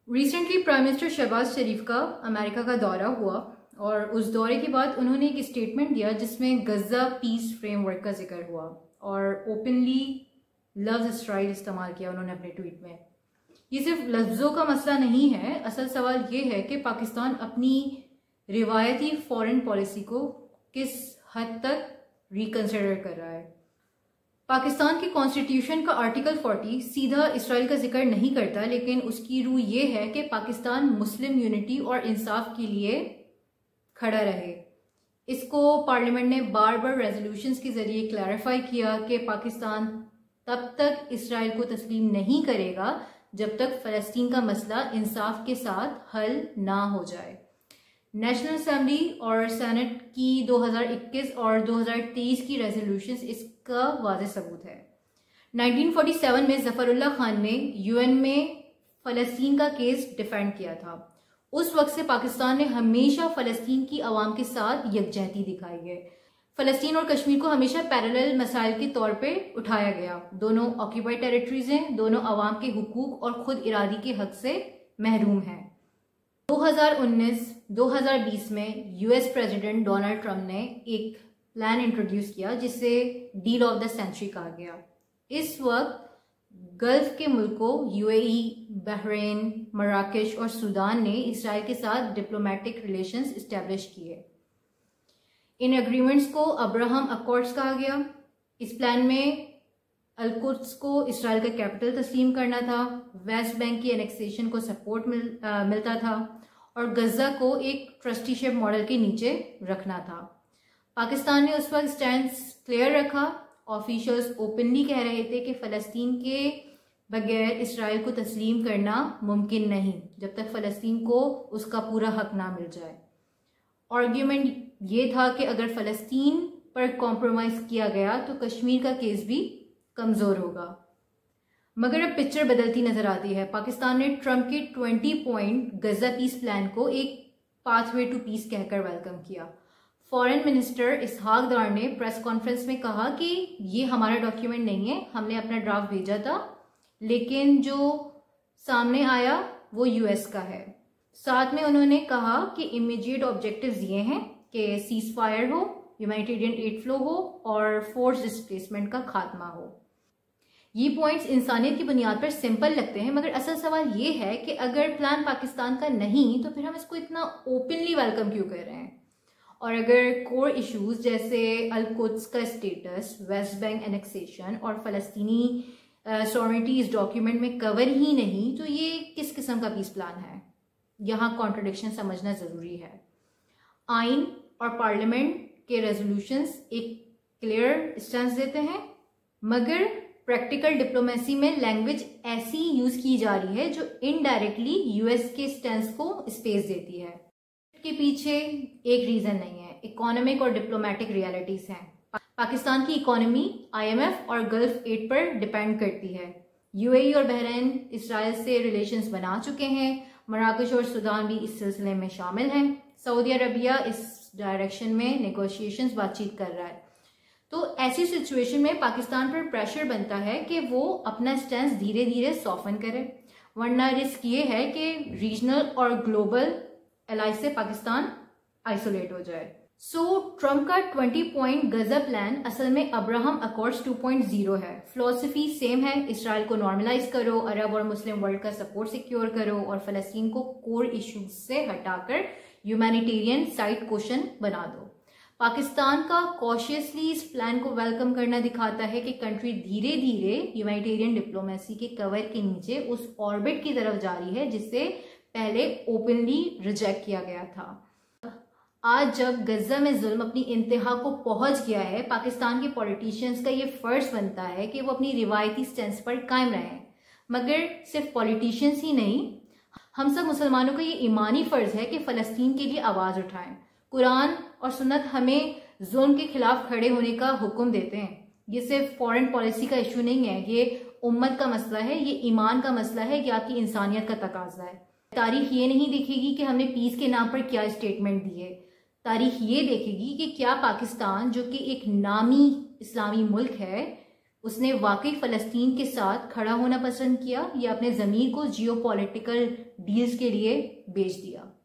Recently prime minister Shahbaz शरीफ का America का दौरा हुआ और उस दौरे के बाद उन्होंने एक स्टेटमेंट दिया जिसमें गज़ा पीस फ्रेमवर्क का जिक्र हुआ और ओपनली लव्स इसराइल इस्तेमाल किया उन्होंने अपने ट्वीट में। ये सिर्फ लफ्ज़ों का मसला नहीं है, असल सवाल ये है कि पाकिस्तान अपनी रिवायती फॉरेन पॉलिसी को किस हद तक रिकंसिडर कर रहा है। पाकिस्तान के कॉन्स्टिट्यूशन का आर्टिकल 40 सीधा इसराइल का जिक्र नहीं करता, लेकिन उसकी रूह ये है कि पाकिस्तान मुस्लिम यूनिटी और इंसाफ के लिए खड़ा रहे। इसको पार्लियामेंट ने बार बार रेजोल्यूशंस के जरिए क्लैरिफाई किया कि पाकिस्तान तब तक इसराइल को तस्लीम नहीं करेगा जब तक फ़लस्तीन का मसला इंसाफ के साथ हल ना हो जाए। नेशनल असेंबली और सेनेट की 2021 और 2023 की रेजोल्यूशंस इसका वाज़ेह सबूत है। 1947 में ज़फ़रुल्लाह खान ने यूएन में फ़लस्तीन का केस डिफेंड किया था। उस वक्त से पाकिस्तान ने हमेशा फ़लस्तीन की आवाम के साथ यकजहती दिखाई है। फ़लस्तीन और कश्मीर को हमेशा पैरेलल मसाइल के तौर पे उठाया गया। दोनों ऑक्यूपाइड टेरिटरीज हैं, दोनों आवाम के हुकूक और खुद इरादी के हक से महरूम हैं। 2019-2020 में यूएस प्रेसिडेंट डोनाल्ड ट्रंप ने एक प्लान इंट्रोड्यूस किया जिसे डील ऑफ द सेंचुरी कहा गया। इस वक्त गल्फ के मुल्कों यूएई, बहरीन, मराकश और सूडान ने इसराइल के साथ डिप्लोमेटिक रिलेशंस इस्टेब्लिश किए। इन एग्रीमेंट्स को अब्राहम अकॉर्ड्स कहा गया। इस प्लान में अल-कुद्स को इसराइल का कैपिटल तस्लीम करना था, वेस्ट बैंक की एनेक्सेशन को सपोर्ट मिलता था और गज़ा को एक ट्रस्टीशिप मॉडल के नीचे रखना था। पाकिस्तान ने उस वक्त स्टैंड क्लियर रखा। ऑफिशियल्स ओपनली कह रहे थे कि फ़लस्तीन के बगैर इसराइल को तस्लीम करना मुमकिन नहीं जब तक फ़लस्तीन को उसका पूरा हक ना मिल जाए। आर्ग्यूमेंट ये था कि अगर फ़लस्तीन पर कॉम्प्रोमाइज़ किया गया तो कश्मीर का केस भी कमज़ोर होगा। मगर अब पिक्चर बदलती नजर आती है। पाकिस्तान ने ट्रंप के 20 पॉइंट गज़ा पीस प्लान को एक पाथवे टू पीस कहकर वेलकम किया। फॉरेन मिनिस्टर इसहाक डार ने प्रेस कॉन्फ्रेंस में कहा कि ये हमारा डॉक्यूमेंट नहीं है, हमने अपना ड्राफ्ट भेजा था, लेकिन जो सामने आया वो यूएस का है। साथ में उन्होंने कहा कि इमीडिएट ऑब्जेक्टिव्स ये हैं कि सीज फायर हो, ह्यूमैनिटेरियन एड फ्लो हो और फोर्स डिस्प्लेसमेंट का खात्मा हो। ये पॉइंट्स इंसानियत की बुनियाद पर सिंपल लगते हैं, मगर असल सवाल ये है कि अगर प्लान पाकिस्तान का नहीं तो फिर हम इसको इतना ओपनली वेलकम क्यों कर रहे हैं। और अगर कोर इश्यूज जैसे अल-कुद्स का स्टेटस, वेस्ट बैंक एनेक्सेशन और फ़लस्तीनी सॉवरेनिटी इस डॉक्यूमेंट में कवर ही नहीं, तो ये किस किस्म का पीस प्लान है। यहाँ कॉन्ट्रडिक्शन समझना ज़रूरी है। आइन और पार्लियामेंट के रेजोल्यूशंस एक क्लियर स्टैंस देते हैं, मगर प्रैक्टिकल डिप्लोमेसी में लैंग्वेज ऐसी यूज की जा रही है जो इनडायरेक्टली यूएस के स्टैंस को स्पेस देती है। के पीछे एक रीजन नहीं है, इकोनॉमिक और डिप्लोमेटिक रियलिटीज हैं। पाकिस्तान की इकोनॉमी आईएमएफ और गल्फ एड पर डिपेंड करती है। यूएई और बहरीन इसराइल से रिलेशंस बना चुके हैं। मराकश और सूडान भी इस सिलसिले में शामिल हैं। सऊदी अरबिया इस डायरेक्शन में नेगोशिएशंस बातचीत कर रहा है। तो ऐसी सिचुएशन में पाकिस्तान पर प्रेशर बनता है कि वो अपना स्टैंस धीरे धीरे सॉफन करे, वरना रिस्क ये है कि रीजनल और ग्लोबल एलाइज से पाकिस्तान आइसोलेट हो जाए। ट्रंप का 20 पॉइंट गज़ा प्लान असल में अब्राहम अकॉर्ड्स 2.0 है। फिलॉसफी सेम है, इसराइल को नॉर्मलाइज करो, अरब और मुस्लिम वर्ल्ड का सपोर्ट सिक्योर करो और फ़लस्तीन को कोर इश्यूज से हटाकर ह्यूमैनिटेरियन साइड क्वेश्चन बना दो। पाकिस्तान का कॉशियसली इस प्लान को वेलकम करना दिखाता है कि कंट्री धीरे धीरे ह्यूमैनिटेरियन डिप्लोमेसी के कवर के नीचे उस ऑर्बिट की तरफ जा रही है जिससे पहले ओपनली रिजेक्ट किया गया था। आज जब गज़ा में जुल्म अपनी इंतहा को पहुंच गया है, पाकिस्तान के पॉलिटिशियंस का ये फर्ज बनता है कि वो अपनी रिवायती स्टैंस पर कायम रहें। मगर सिर्फ पॉलिटिशियंस ही नहीं, हम सब मुसलमानों का ये ईमानी फर्ज है कि फ़लस्तीन के लिए आवाज़ उठाएं। कुरान और सुन्नत हमें जुल्म के खिलाफ खड़े होने का हुक्म देते हैं। ये सिर्फ फॉरेन पॉलिसी का इशू नहीं है, ये उम्मत का मसला है, ये ईमान का मसला है, ये आपकी इंसानियत का तकाजा है। तारीख ये नहीं देखेगी कि हमने पीस के नाम पर क्या स्टेटमेंट दिए, तारीख ये देखेगी कि क्या पाकिस्तान जो कि एक नामी इस्लामी मुल्क है उसने वाकई फ़लस्तीन के साथ खड़ा होना पसंद किया या अपने ज़मीर को जियोपॉलिटिकल डील्स के लिए बेच दिया।